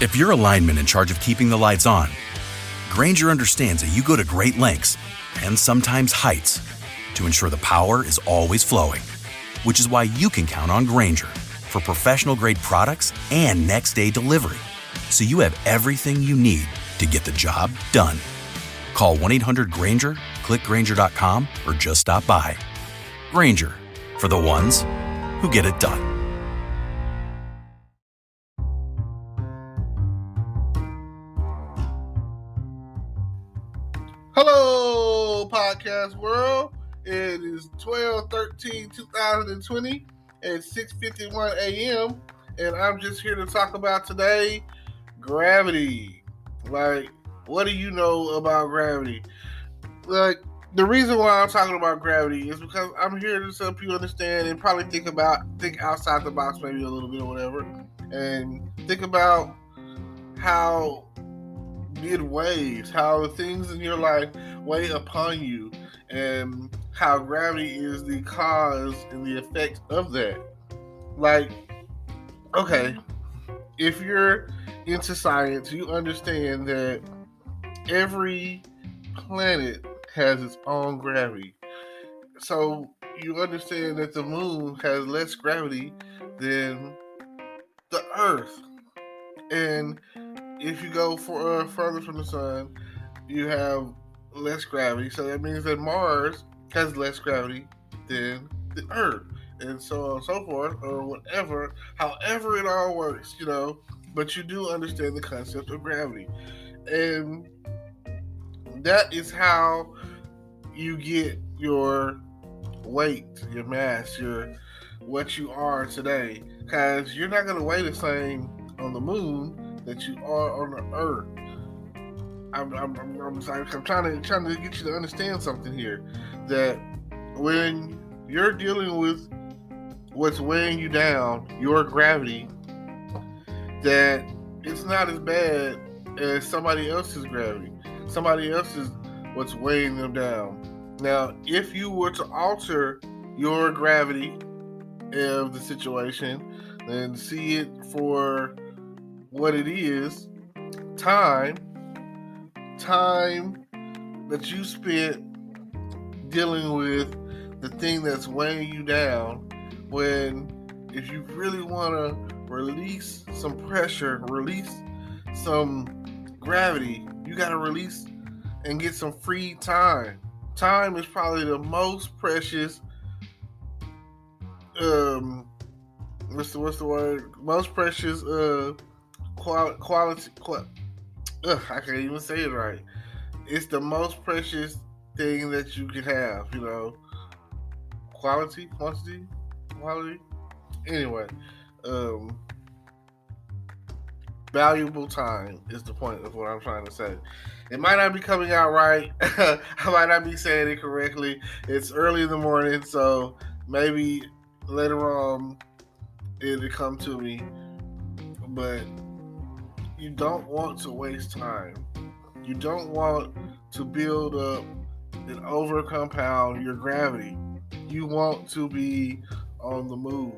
If you're a lineman in charge of keeping the lights on, Grainger understands that you go to great lengths and sometimes heights to ensure the power is always flowing, which is why you can count on Grainger for professional-grade products and next-day delivery, so you have everything you need to get the job done. Call 1-800-GRAINGER, click Grainger.com, or just stop by. Grainger, for the ones who get it done. Hello, podcast world. It is 12/13/2020 at 6:51 a.m. and I'm just here to talk about today gravity. Like, what do you know about gravity? Like, the reason why I'm talking about gravity is because I'm here to help you understand and probably think outside the box maybe a little bit or whatever, and think about how waves, how the things in your life weigh upon you, and how gravity is the cause and the effect of that. Like, okay, if you're into science, you understand that every planet has its own gravity. So you understand that the moon has less gravity than the Earth. And if you go further from the sun, you have less gravity. So that means that Mars has less gravity than the Earth. And so on and so forth, or whatever, however it all works, But you do understand the concept of gravity. And that is how you get your weight, your mass, what you are today. Because you're not going to weigh the same on the moon that you are on the Earth. I'm trying to get you to understand something here. That when you're dealing with what's weighing you down, your gravity, that it's not as bad as somebody else's gravity. Somebody else is what's weighing them down. Now, if you were to alter your gravity of the situation and see it for what it is, time that you spent dealing with the thing that's weighing you down, if you really want to release some pressure, release some gravity, you got to release and get some free time. Time is probably the most precious, what's the word? Most precious quality. I can't even say it right. It's the most precious thing that you can have, Quality. Anyway, valuable time is the point of what I'm trying to say. It might not be coming out right. I might not be saying it correctly. It's early in the morning, so maybe later on it'll come to me. But you don't want to waste time. You don't want to build up and over-compound your gravity. You want to be on the move.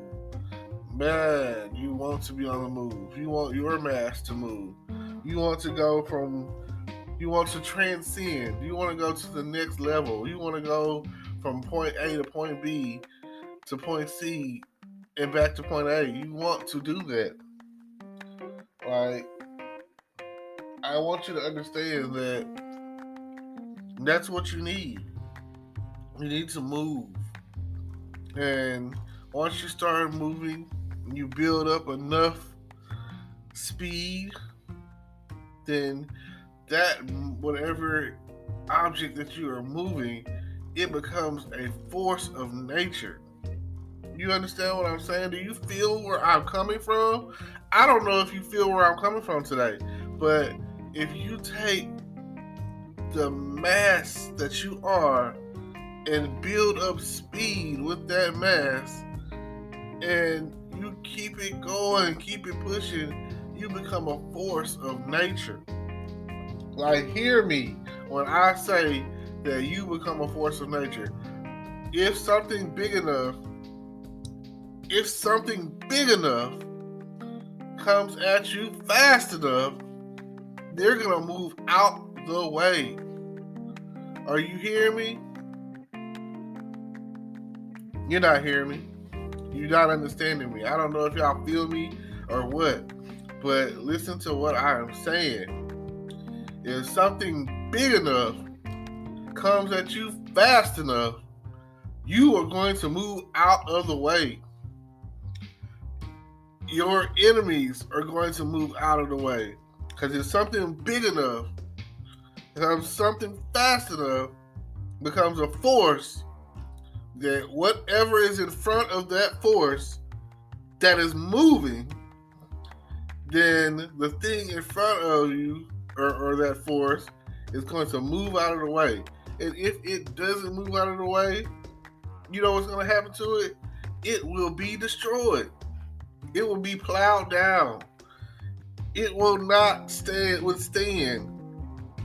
Man, you want to be on the move. You want your mass to move. You want to transcend. You want to go to the next level. You want to go from point A to point B to point C and back to point A. You want to do that. Like, I want you to understand that that's what you need. You need to move. And once you start moving, you build up enough speed, then that whatever object that you are moving, it becomes a force of nature. You understand what I'm saying? Do you feel where I'm coming from? I don't know if you feel where I'm coming from today, but if you take the mass that you are and build up speed with that mass, and you keep it going, keep it pushing, you become a force of nature. Like, hear me when I say that you become a force of nature. If something big enough comes at you fast enough, they're going to move out the way. Are you hearing me? You're not hearing me. You're not understanding me. I don't know if y'all feel me or what, but listen to what I am saying. If something big enough comes at you fast enough, you are going to move out of the way. Your enemies are going to move out of the way. Because if something big enough, if something fast enough becomes a force, that whatever is in front of that force that is moving, then the thing in front of you or that force is going to move out of the way. And if it doesn't move out of the way, you know what's going to happen to it? It will be destroyed. It will be plowed down. It will not withstand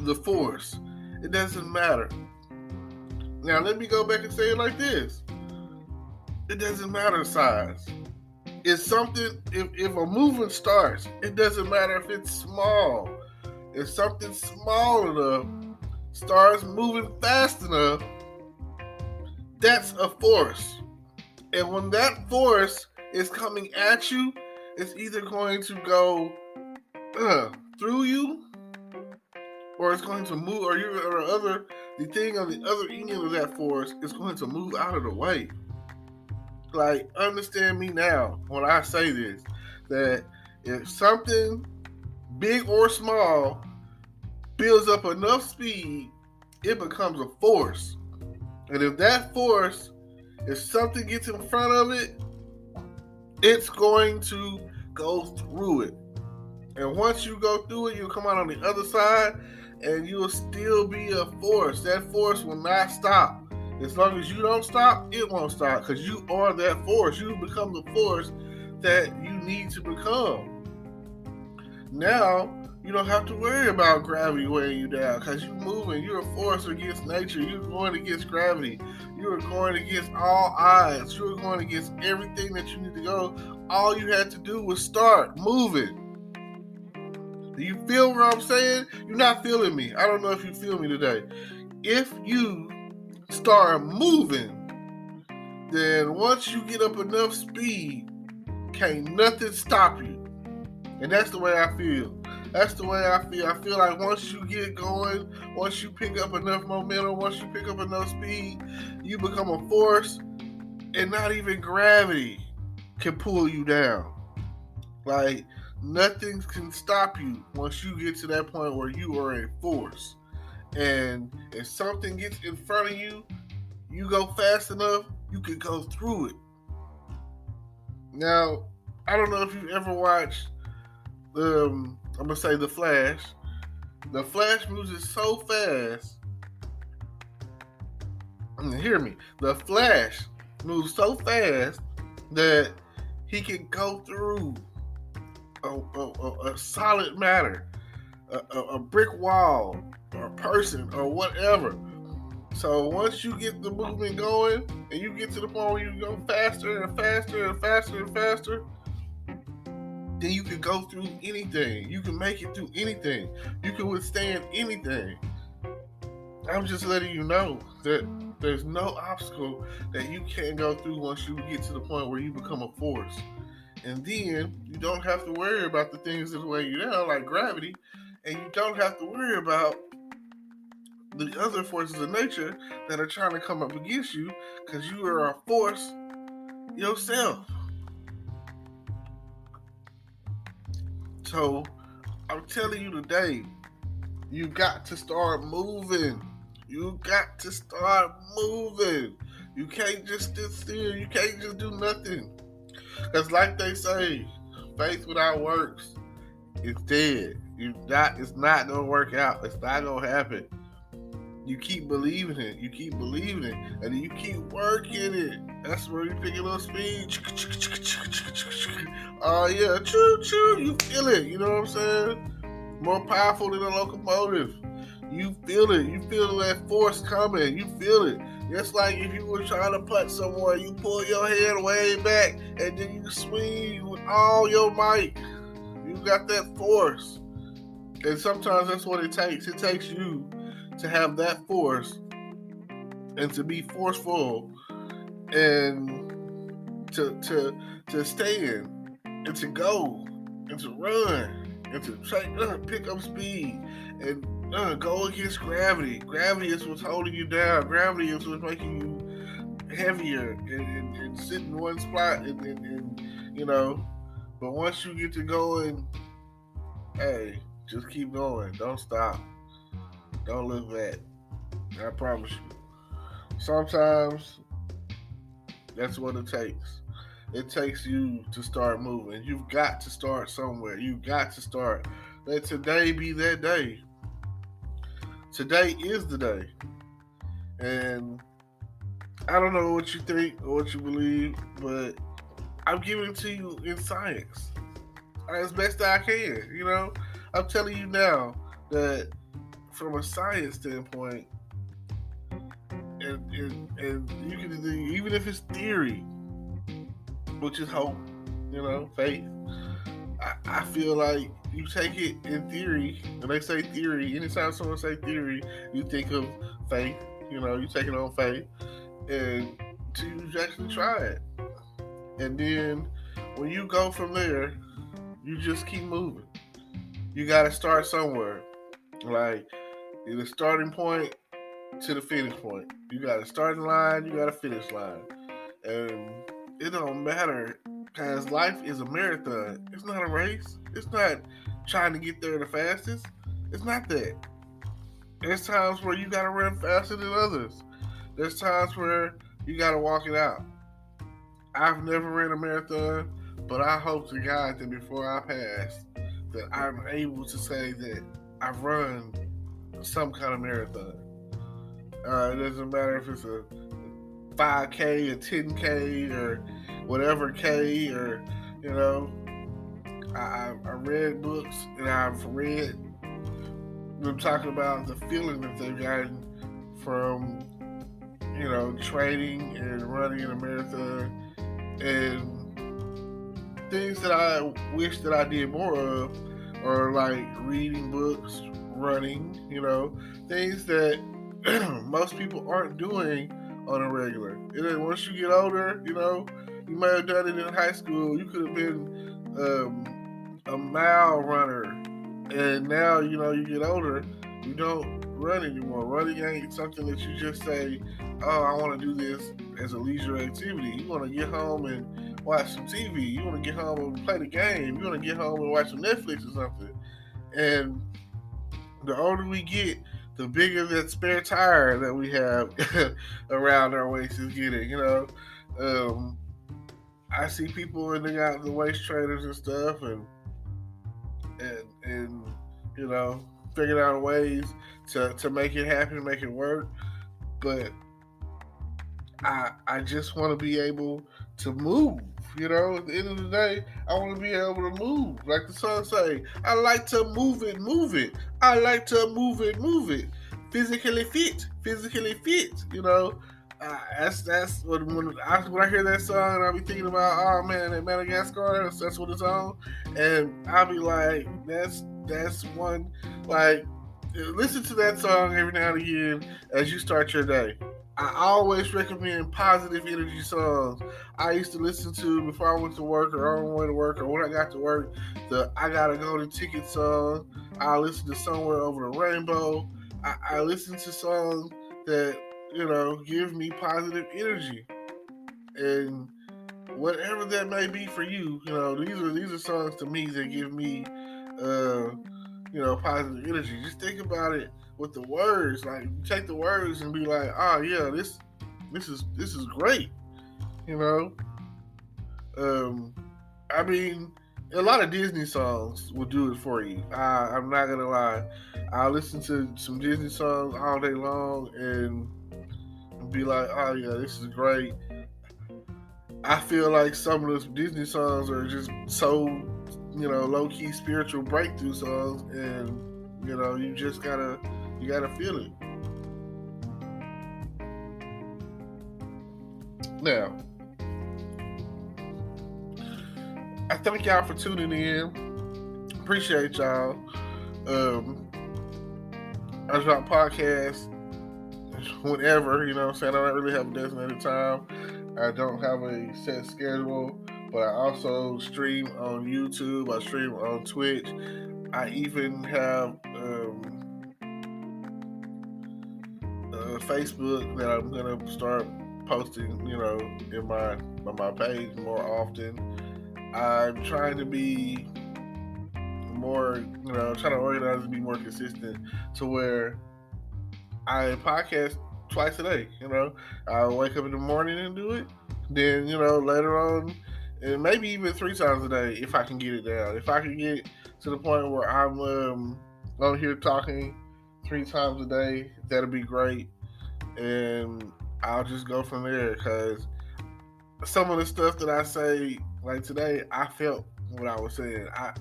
the force. It doesn't matter. Now, let me go back and say it like this. It doesn't matter size. It's something, if a movement starts, it doesn't matter if it's small. If something small enough starts moving fast enough, that's a force. And when that force is coming at you, it's either going to go through you, or it's going to move, the thing on the other end of that force is going to move out of the way. Like, understand me now when I say this, that if something big or small builds up enough speed, it becomes a force. And if that force, if something gets in front of it, it's going to go through it. And once you go through it, you'll come out on the other side, and you'll still be a force. That force will not stop. As long as you don't stop, it won't stop, because you are that force. You become the force that you need to become. Now, you don't have to worry about gravity weighing you down, because you're moving. You're a force against nature. You're going against gravity. You're going against all odds. You're going against everything that you need to go. All you had to do was start moving. Do you feel what I'm saying? You're not feeling me. I don't know if you feel me today. If you start moving, then once you get up enough speed, can't nothing stop you. And that's the way I feel. That's the way I feel. I feel like once you get going, once you pick up enough momentum, once you pick up enough speed, you become a force, and not even gravity can pull you down. Like, nothing can stop you once you get to that point where you are a force. And if something gets in front of you, you go fast enough, you can go through it. Now, I don't know if you've ever watched, I'm going to say The Flash. The Flash moves so fast. Hear me. The Flash moves so fast that he can go through a solid matter, a brick wall, or a person, or whatever. So once you get the movement going, and you get to the point where you go faster and faster and faster and faster, then you can go through anything. You can make it through anything. You can withstand anything. I'm just letting you know that there's no obstacle that you can't go through once you get to the point where you become a force. And then you don't have to worry about the things that weigh you down, like gravity, and you don't have to worry about the other forces of nature that are trying to come up against you, because you are a force yourself. So I'm telling you today, you got to start moving. You got to start moving. You can't just sit still. You can't just do nothing. Because like they say, faith without works is dead. It's not going to work out. It's not going to happen. You keep believing it. You keep believing it. And then you keep working it. That's where you pick a little speed. Oh, yeah. Choo-choo. You feel it. You know what I'm saying? More powerful than a locomotive. You feel it. You feel that force coming. You feel it. Just like if you were trying to putt somewhere, you pull your head way back and then you swing with all your might. got that force. And sometimes that's what it takes. It takes you to have that force and to be forceful and to stand and to go and to run and to pick up speed and go against gravity. Gravity is what's holding you down. Gravity is what's making you heavier and sit in one spot and you know. But once you get to going, hey, just keep going. Don't stop. Don't look back. I promise you. Sometimes that's what it takes. It takes you to start moving. You've got to start somewhere. You've got to start. Let today be that day. Today is the day. And I don't know what you think or what you believe, but I'm giving it to you in science as best I can. You know, I'm telling you now that from a science standpoint, and you can do, even if it's theory, which is hope, you know, faith. I feel like you take it in theory, and they say theory. Anytime someone say theory, you think of faith. You know, you take it on faith, and to actually try it. And then when you go from there, you just keep moving. You got to start somewhere. Like, the starting point to the finish point. You got a starting line, you got a finish line. And it don't matter, because life is a marathon. It's not a race. It's not trying to get there the fastest. It's not that. There's times where you got to run faster than others. There's times where you got to walk it out. I've never ran a marathon, but I hope to God that before I pass, that I'm able to say that I've run some kind of marathon. It doesn't matter if it's a 5K, a 10K, or whatever K, or, you know, I read books and I've read them talking about the feeling that they've gotten from, you know, training and running in a marathon, and things that I wish that I did more of, or like reading books, running, you know, things that most people aren't doing on a regular. And then once you get older, you know, you may have done it in high school. You could have been a mile runner, and now, you know, you get older, you don't run anymore. Running ain't something that you just say, oh, I want to do this as a leisure activity. You want to get home and watch some TV. You want to get home and play the game. You want to get home and watch some Netflix or something. And the older we get, the bigger that spare tire that we have around our waist is getting, you know. I see people and they got the waist trainers and stuff, and you know, figuring out ways to make it happen, make it work. But I just want to be able to move. You know, at the end of the day, I want to be able to move. Like the song say, I like to move it, move it. I like to move it, move it. Physically fit, you know. That's when I hear that song, I'll be thinking about, oh man, that Madagascar, that's what it's on. And I'll be like, that's one, like, listen to that song every now and again as you start your day. I always recommend positive energy songs. I used to listen to before I went to work, or on my way to work, or when I got to work, the I Gotta Go to Ticket song. I listen to Somewhere Over the Rainbow. I listen to songs that, you know, give me positive energy. And whatever that may be for you, you know, these are songs to me that give me, you know, positive energy. Just think about it with the words. Like, you take the words and be like, oh yeah, this is great. You know, I mean, a lot of Disney songs will do it for you. I'm not gonna lie. I listen to some Disney songs all day long and be like, oh yeah, this is great. I feel like some of the Disney songs are just so, you know, low-key spiritual breakthrough songs, and, you know, you gotta feel it. Now, I thank y'all for tuning in. appreciate y'all. I drop podcasts whenever, you know what I'm saying? I don't really have a designated time. I don't have a set schedule, but I also stream on YouTube. I stream on Twitch. I even have Facebook that I'm gonna start posting, you know, in on my page more often. I'm trying to be more, you know, trying to organize and be more consistent to where I podcast twice a day. You know, I wake up in the morning and do it. Then, you know, later on, and maybe even 3 times a day if I can get it down. If I can get to the point where I'm on here talking 3 times a day, that'll be great. And I'll just go from there, because some of the stuff that I say, like today, I felt what I was saying. I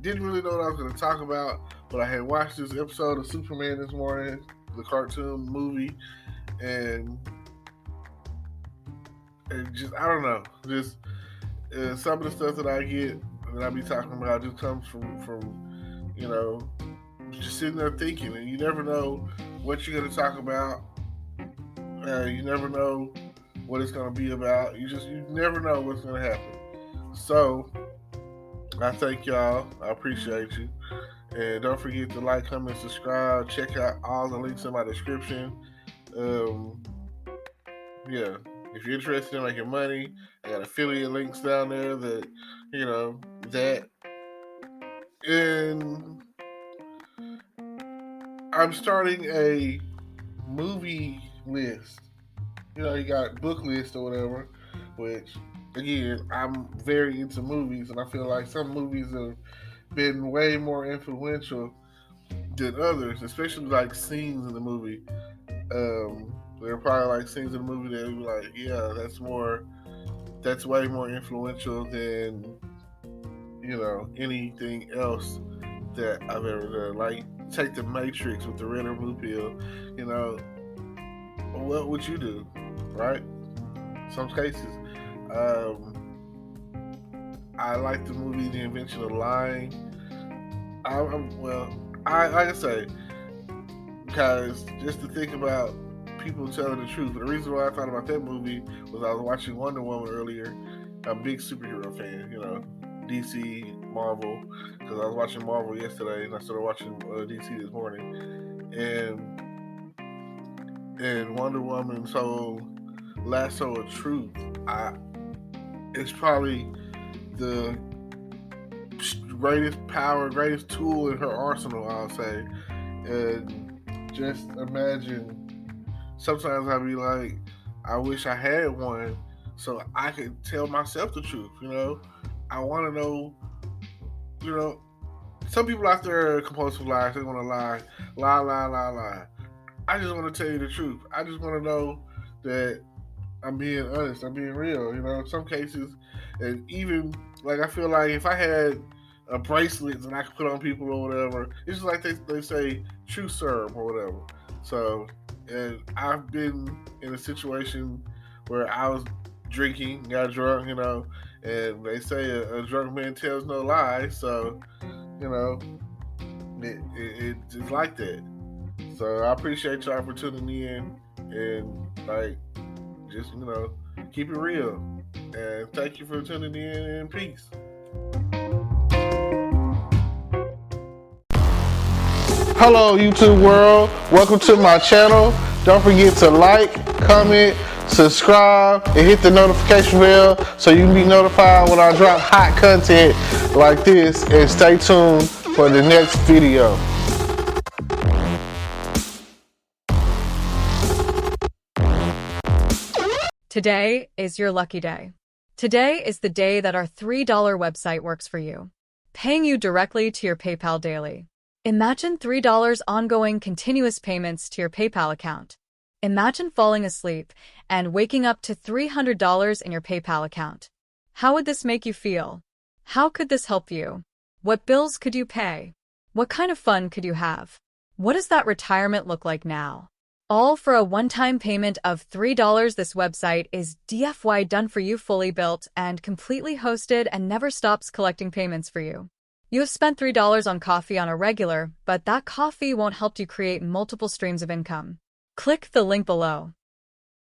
didn't really know what I was going to talk about, but I had watched this episode of Superman this morning, the cartoon movie, and just, I don't know, just some of the stuff that I get, that I be talking about, just comes from you know, just sitting there thinking, and you never know what you're going to talk about. You never know what it's going to be about. You never know what's going to happen. So, I thank y'all. I appreciate you. And don't forget to like, comment, subscribe. Check out all the links in my description. Yeah. If you're interested in making money, I got affiliate links down there that, you know, that. And I'm starting a movie list. You know, you got book list or whatever, which, again, I'm very into movies, and I feel like some movies have been way more influential than others, especially like scenes in the movie. There are probably like scenes in the movie that be like, yeah, that's way more influential than, you know, anything else that I've ever done. Like, take The Matrix with the red or blue pill, you know, what would you do, right? Some cases. I like the movie The Invention of Lying. Like I say, because just to think about people telling the truth. But the reason why I thought about that movie was I was watching Wonder Woman earlier. I'm a big superhero fan, you know, DC, Marvel, because I was watching Marvel yesterday and I started watching DC this morning. And Wonder Woman's whole lasso of truth, it's probably the greatest power, greatest tool in her arsenal, I'll say. And just imagine, sometimes I'll be like, I wish I had one so I could tell myself the truth, you know? I want to know, you know, some people out there are compulsive liars. They want to lie. I just want to tell you the truth. I just want to know that I'm being honest, I'm being real, you know, in some cases. And even, like, I feel like if I had a bracelet that I could put on people or whatever, it's just like they say, true serve or whatever. So, and I've been in a situation where I was drinking, got drunk, you know, and they say a drunk man tells no lies. So, you know, it's like that. So I appreciate y'all for tuning in, and like, just, you know, keep it real. And thank you for tuning in, and peace. Hello, YouTube world. Welcome to my channel. Don't forget to like, comment, subscribe, and hit the notification bell so you can be notified when I drop hot content like this. And stay tuned for the next video. Today is your lucky day. Today is the day that our $3 website works for you, paying you directly to your PayPal daily. Imagine $3 ongoing continuous payments to your PayPal account. Imagine falling asleep and waking up to $300 in your PayPal account. How would this make you feel? How could this help you? What bills could you pay? What kind of fun could you have? What does that retirement look like now? All for a one-time payment of $3. This website is DFY done for you, fully built and completely hosted, and never stops collecting payments for you. You have spent $3 on coffee on a regular, but that coffee won't help you create multiple streams of income. Click the link below.